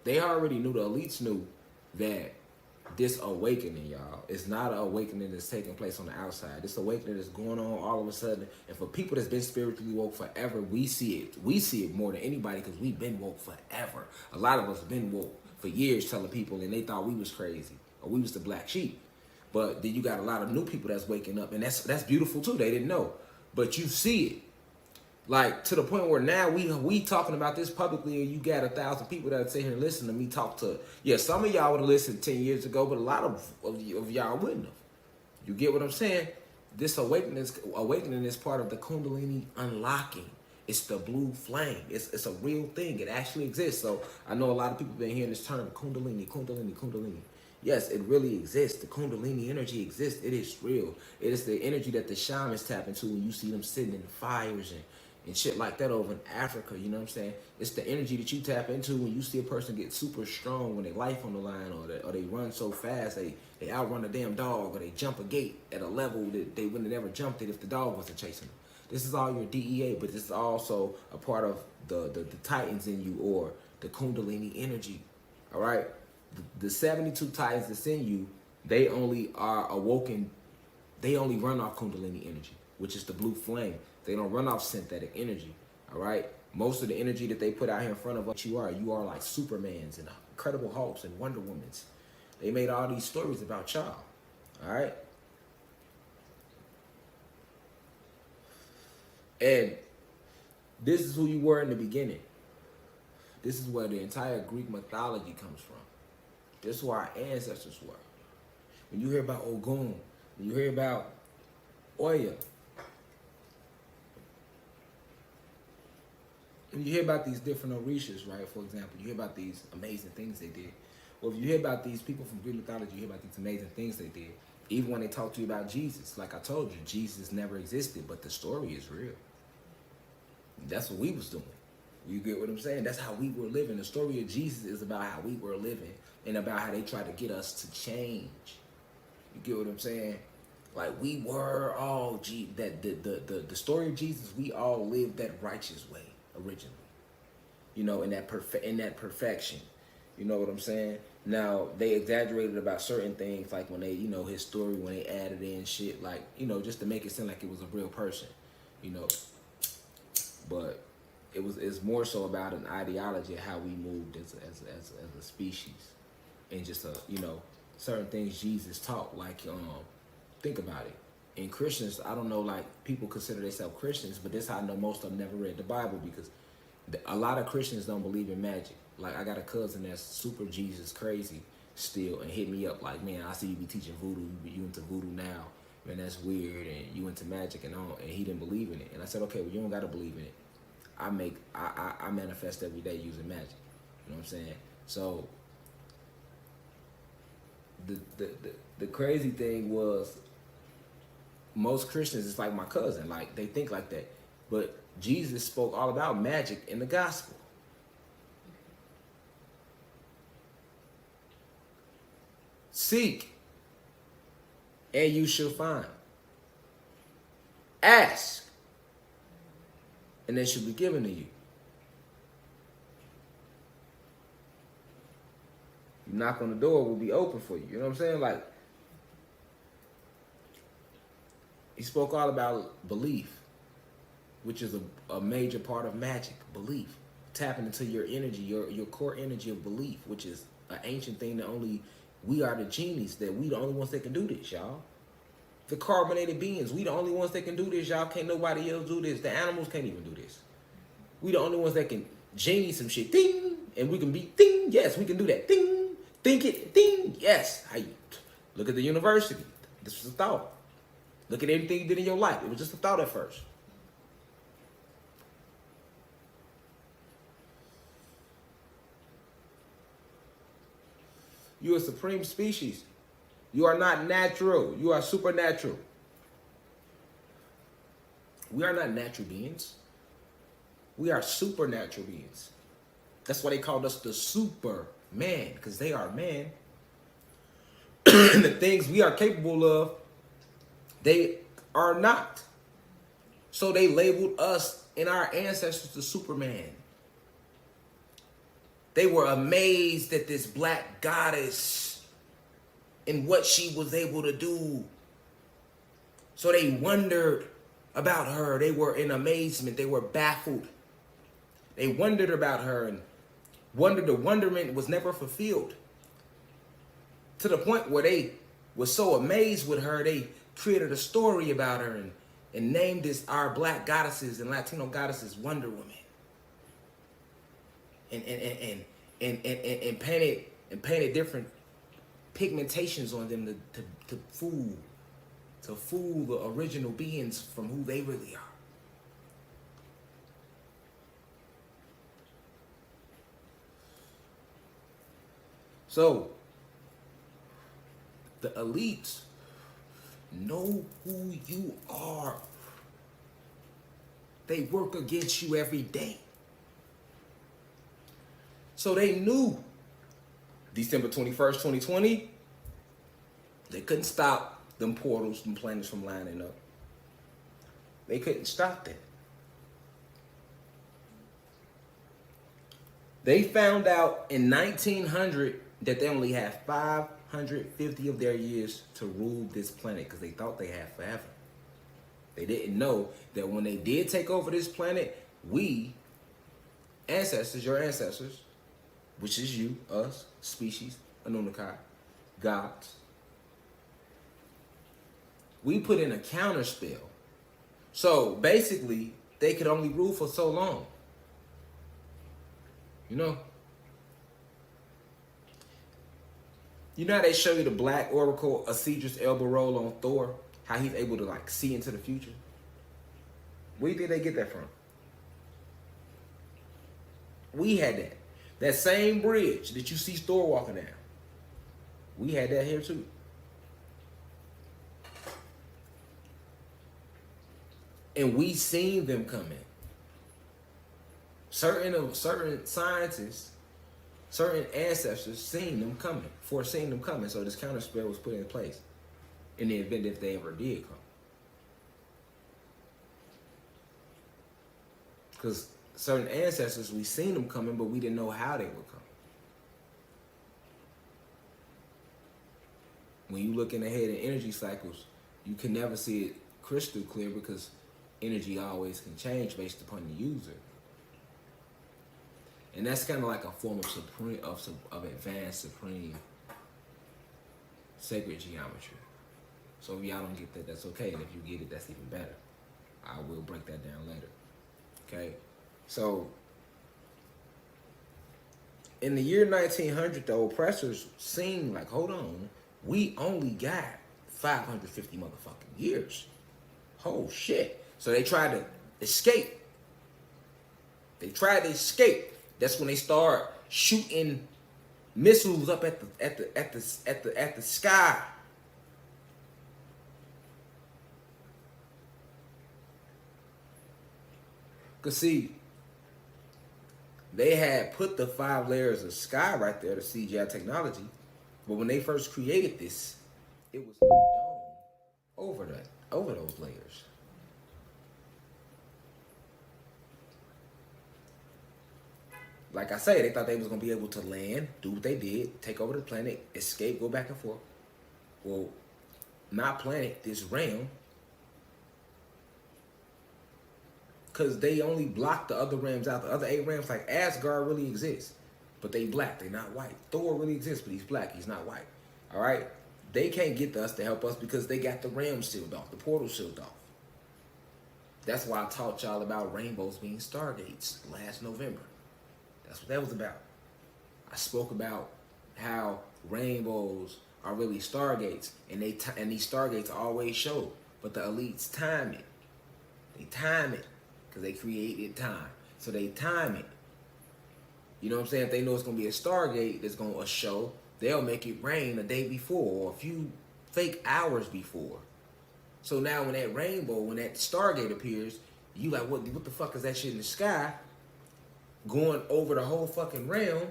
they already knew, the elites knew that this awakening, y'all, is not an awakening that's taking place on the outside. This awakening is going on all of a sudden. And for people that's been spiritually woke forever, we see it. We see it more than anybody because we've been woke forever. A lot of us have been woke for years telling people, and they thought we was crazy or we was the black sheep. But then you got a lot of new people that's waking up, and that's beautiful too. They didn't know. But you see it. Like, to the point where now we talking about this publicly, and you got 1,000 people that sit here and listen to me talk to. Yeah, some of y'all would have listened 10 years ago, but a lot of y'all wouldn't have. You get what I'm saying? This awakening is part of the Kundalini unlocking. It's the blue flame. It's a real thing. It actually exists. So I know a lot of people been hearing this term, Kundalini, Kundalini, Kundalini. Yes, it really exists. The Kundalini energy exists. It is real. It is the energy that the shamans tap into when you see them sitting in fires and shit like that over in Africa, you know what I'm saying? It's the energy that you tap into when you see a person get super strong when they life on the line, or they run so fast, they outrun a damn dog, or they jump a gate at a level that they wouldn't have never jumped it if the dog wasn't chasing them. This is all your DEA, but this is also a part of the titans in you, or the Kundalini energy, all right? The 72 titans that's in you, they only are awoken, they only run off Kundalini energy, which is the blue flame. They don't run off synthetic energy, all right? Most of the energy that they put out here in front of us, you are like Supermans and Incredible Hulks and Wonder Womans. They made all these stories about y'all, all right? And this is who you were in the beginning. This is where the entire Greek mythology comes from. This is who our ancestors were. When you hear about Ogun, when you hear about Oya, when you hear about these different Orishas, right? For example, you hear about these amazing things they did. Well, if you hear about these people from Greek mythology, you hear about these amazing things they did. Even when they talk to you about Jesus, like I told you, Jesus never existed, but the story is real. That's what we was doing. You get what I'm saying? That's how we were living. The story of Jesus is about how we were living and about how they tried to get us to change. You get what I'm saying? Like, we were all the story of Jesus, we all lived that righteous way originally. You know, in that perfection. You know what I'm saying? Now, they exaggerated about certain things, like when they, you know, his story, when they added in shit, like, you know, just to make it seem like it was a real person, you know. But it's more so about an ideology of how we moved as a species, and just you know, certain things Jesus taught. Like, think about it. In Christians, I don't know, like, people consider themselves Christians, but this how I know most of them never read the Bible, because a lot of Christians don't believe in magic. Like, I got a cousin that's super Jesus crazy still, and hit me up like, man, I see you be teaching voodoo, you into voodoo now, man, that's weird, and you into magic and all, and he didn't believe in it. And I said, okay, well, you don't gotta believe in it. I manifest every day using magic. You know what I'm saying? So the crazy thing was, most Christians is like my cousin, like they think like that. But Jesus spoke all about magic in the gospel. Seek, and you shall find. Ask, and it shall be given to you. You knock on the door, it will be open for you. You know what I'm saying? Like, he spoke all about belief, which is a major part of magic. Belief, tapping into your energy, your core energy of belief, which is an ancient thing that only we are the genies, that we the only ones that can do this, y'all. The carbonated beings, we the only ones that can do this, y'all. Can't nobody else do this. The animals can't even do this. We the only ones that can genie some shit, ding, and we can be ding. Yes, we can do that, ding. Think it, ding. Yes. How you look at the university? This was a thought. Look at everything you did in your life. It was just a thought at first. You are a supreme species. You are not natural. You are supernatural. We are not natural beings. We are supernatural beings. That's why they called us the Superman, because they are man. And the things we are capable of, they are not. So they labeled us and our ancestors the Superman. They were amazed at this black goddess and what she was able to do. So they wondered about her. They were in amazement. They were baffled. They wondered about her, and the wonderment was never fulfilled. To the point where they were so amazed with her, they created a story about her and named this our black goddesses and Latino goddesses Wonder Woman. And painted different pigmentations on them to fool the original beings from who they really are. So the elites know who you are. They work against you every day. So they knew December 21st, 2020, they couldn't stop them portals, them planets from lining up. They couldn't stop that. They found out in 1900 that they only had 550 of their years to rule this planet because they thought they had forever. They didn't know that when they did take over this planet, we, ancestors, your ancestors, which is you, us, species, Anunnaki, gods, we put in a counter spell. So basically, they could only rule for so long. You know how they show you the black oracle, Idris Elba role on Thor? How he's able to like see into the future? Where do you think they get that from? We had that. That same bridge that you see Thor walking down. We had that here too. And we seen them coming. Certain scientists, certain ancestors seen them coming, foreseen them coming. So this counter spell was put in place in the event if they ever did come. Because certain ancestors, we seen them coming, but we didn't know how they would come. When you looking ahead in energy cycles, you can never see it crystal clear because energy always can change based upon the user. And that's kind of like a form of advanced supreme sacred geometry. So if y'all don't get that, that's okay. And if you get it, that's even better. I will break that down later. Okay? So in the year 1900, the oppressors seen like, hold on, we only got 550 motherfucking years. Oh shit. So they tried to escape. That's when they start shooting missiles up at the sky. Cause see, they had put the 5 layers of sky right there, the CGI technology, but when they first created this, it was no dome over those layers. Like I say, they thought they was gonna be able to land, do what they did, take over the planet, escape, go back and forth. Well, not planet, this realm. Because they only blocked the other realms out. The other 8 realms, like Asgard really exists, but they black, they not white. Thor really exists, but he's black, he's not white. All right? They can't get us to help us because they got the realms sealed off, the portal sealed off. That's why I taught y'all about rainbows being stargates last November. That's what that was about. I spoke about how rainbows are really stargates, and these stargates always show, but the elites time it. They time it because they created time, so they time it. You know what I'm saying? If they know it's gonna be a stargate that's gonna show, they'll make it rain a day before or a few fake hours before. So now when that rainbow, when that stargate appears, you like, what the fuck is that shit in the sky? Going over the whole fucking realm,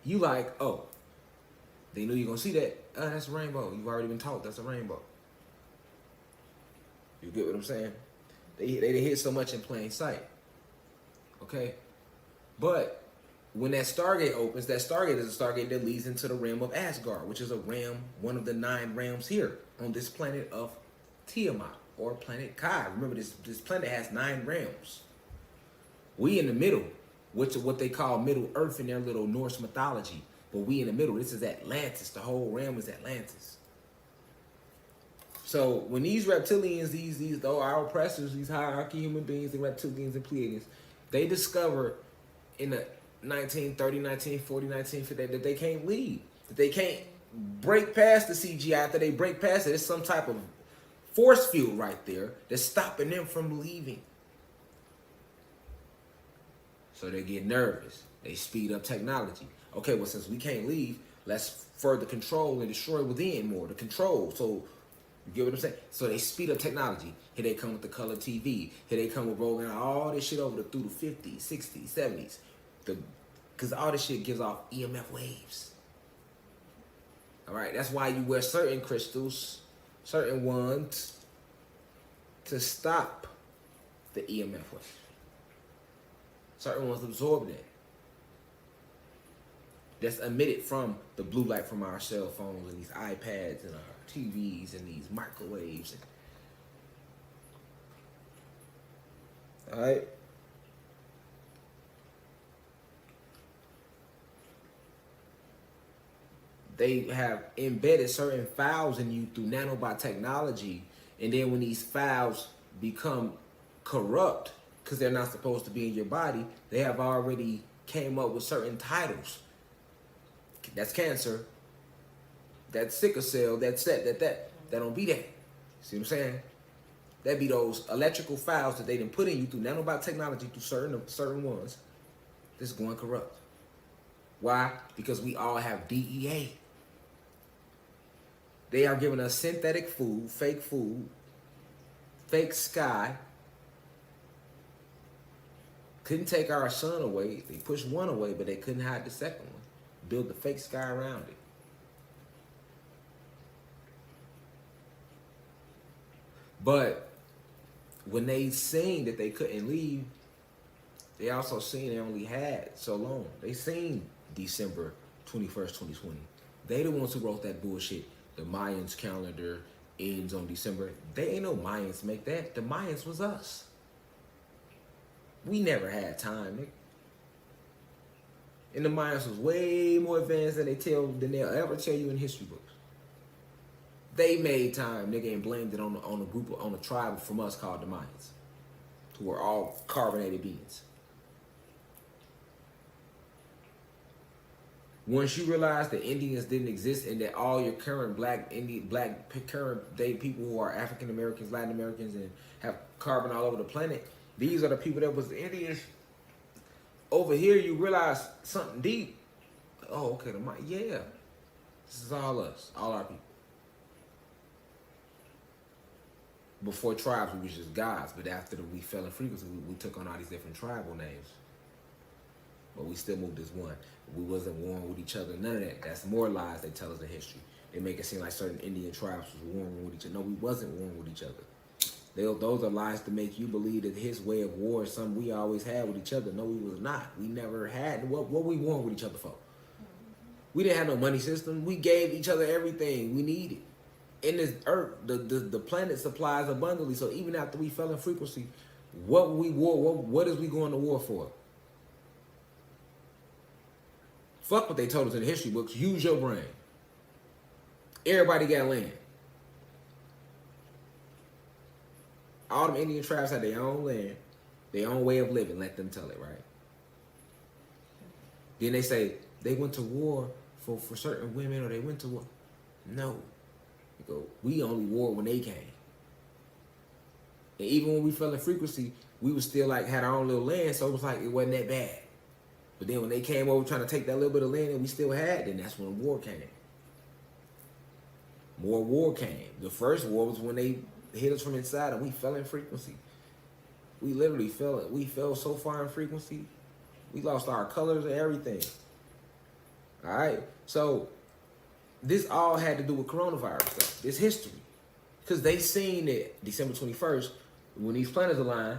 you like, oh, they knew you're gonna see that. That's a rainbow. You've already been taught that's a rainbow. You get what I'm saying? They hit so much in plain sight. Okay? But when that Stargate opens, that Stargate is a Stargate that leads into the realm of Asgard, which is a realm, one of the 9 realms here on this planet of Tiamat, or planet Kai. Remember, this planet has 9 realms. We in the middle, which is what they call Middle Earth in their little Norse mythology. But we in the middle. This is Atlantis. The whole realm is Atlantis. So when these reptilians, these our oppressors, these hierarchy human beings, the reptilians and Pleiadians, they discover in the 1930, 1940, 1950 that they can't leave. That they can't break past the CGI. After they break past it, there's some type of force field right there that's stopping them from leaving. So they get nervous. They speed up technology. Okay, well, since we can't leave, let's further control and destroy within more. The control. So, you get what I'm saying? So they speed up technology. Here they come with the color TV. Here they come with rolling all this shit over through the 50s, 60s, 70s. Because all this shit gives off EMF waves. All right, that's why you wear certain crystals, certain ones, to stop the EMF waves. Certain ones absorb that. That's emitted from the blue light from our cell phones and these iPads and our TVs and these microwaves. All right. They have embedded certain files in you through nanobot technology, and then when these files become corrupt, because they're not supposed to be in your body, they have already came up with certain titles. That's cancer. That's sickle cell. That's that don't be that. See what I'm saying? That be those electrical files that they done put in you through nanobot technology through certain ones that's going corrupt. Why? Because we all have DEA. They are giving us synthetic food, fake sky. Couldn't take our sun away. They pushed one away, but they couldn't hide the second one. Build the fake sky around it. But when they seen that they couldn't leave, they also seen they only had so long. They seen December 21st, 2020. They the ones who wrote that bullshit. The Mayans calendar ends on December. They ain't no Mayans make that. The Mayans was us. We never had time, nigga. And the Mayans was way more advanced than they'll ever tell you in history books. They made time, nigga, and blamed it on a tribe from us called the Mayans, who were all carbonated beings. Once you realize that Indians didn't exist and that all your current current day people who are African Americans, Latin Americans, and have carbon all over the planet, these are the people that was the Indians. Over here, you realize something deep. Oh, okay, yeah. This is all us, all our people. Before tribes, we was just gods, but after we fell in frequency, we took on all these different tribal names. But we still moved as one. We wasn't warring with each other, none of that. That's more lies they tell us in history. They make it seem like certain Indian tribes was warring with each other. No, we wasn't warring with each other. Those are lies to make you believe that his way of war is something we always had with each other. No, we was not. We never had. What we warring with each other for? We didn't have no money system. We gave each other everything we needed. In this earth, the planet supplies abundantly. So even after we fell in frequency, what is we going to war for? Fuck what they told us in the history books. Use your brain. Everybody got land. All them Indian tribes had their own land, their own way of living. Let them tell it, right? Then they say they went to war for certain women, or they went to war. No. You go, we only war when they came. And even when we fell in frequency, we was still like had our own little land, so it was like it wasn't that bad. But then when they came over trying to take that little bit of land that we still had, then that's when war came. More war came. The first war was when they hit us from inside and we fell in frequency. We literally fell so far in frequency, we lost our colors and everything. All right? So this all had to do with coronavirus stuff. This history. Because they seen it December 21st, when these planets align,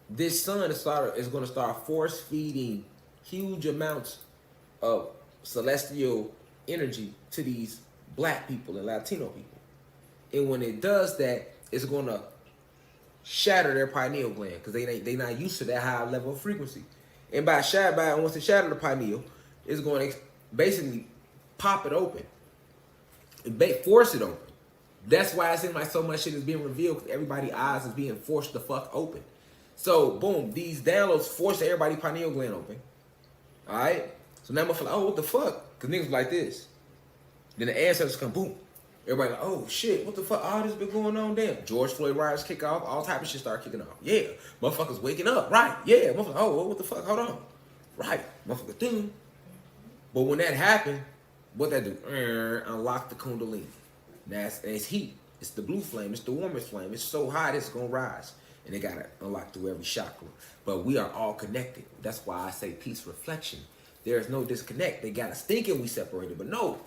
this sun is going to start force feeding huge amounts of celestial energy to these black people and Latino people. And when it does that, it's going to shatter their pineal gland because they not used to that high level of frequency. And once it shatter the pineal, it's going to basically pop it open and force it open. That's why it seems like so much shit is being revealed because everybody's eyes is being forced the fuck open. So boom, these downloads force everybody's pineal gland open. All right. So now I'm like, oh, what the fuck? Because niggas like this. Then the ancestors come, boom. Everybody like, oh shit, what the fuck? All this been going on damn. George Floyd riots kick off, all type of shit start kicking off. Yeah, motherfuckers waking up, right? Yeah, motherfuckers, oh, what the fuck? Hold on. Right, motherfucker, ding. But when that happened, what that do? Unlock the Kundalini. And it's heat. It's the blue flame. It's the warmest flame. It's so hot it's gonna rise. And they gotta unlock through every chakra. But we are all connected. That's why I say peace reflection. There is no disconnect. They got us thinking we separated, but no.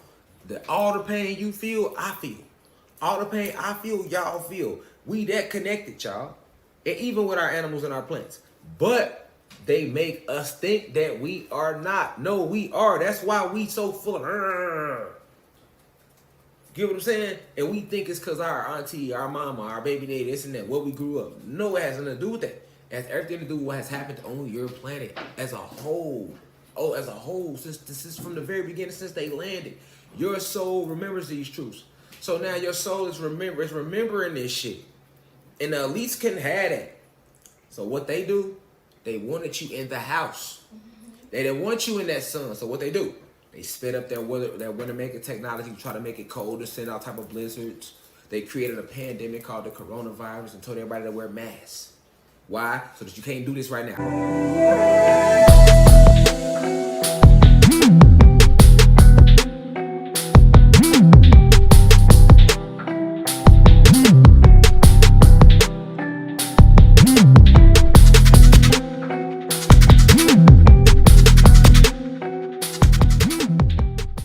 All the pain you feel, I feel. All the pain I feel, y'all feel. We that connected, y'all. And even with our animals and our plants. But they make us think that we are not. No, we are. That's why we so full of get what I'm saying? And we think it's because our auntie, our mama, our baby daddy, this and that, what we grew up. No, it has nothing to do with that. It has everything to do with what has happened on your planet as a whole. Oh, as a whole, since this is from the very beginning, since they landed. Your soul remembers these truths. So now your soul is remembering this shit. And the elites can have that. So what they do, they wanted you in the house. They didn't want you in that sun. So what they do, they sped up their winter making technology to try to make it cold and send out type of blizzards. They created a pandemic called the coronavirus and told everybody to wear masks. Why? So that you can't do this right now.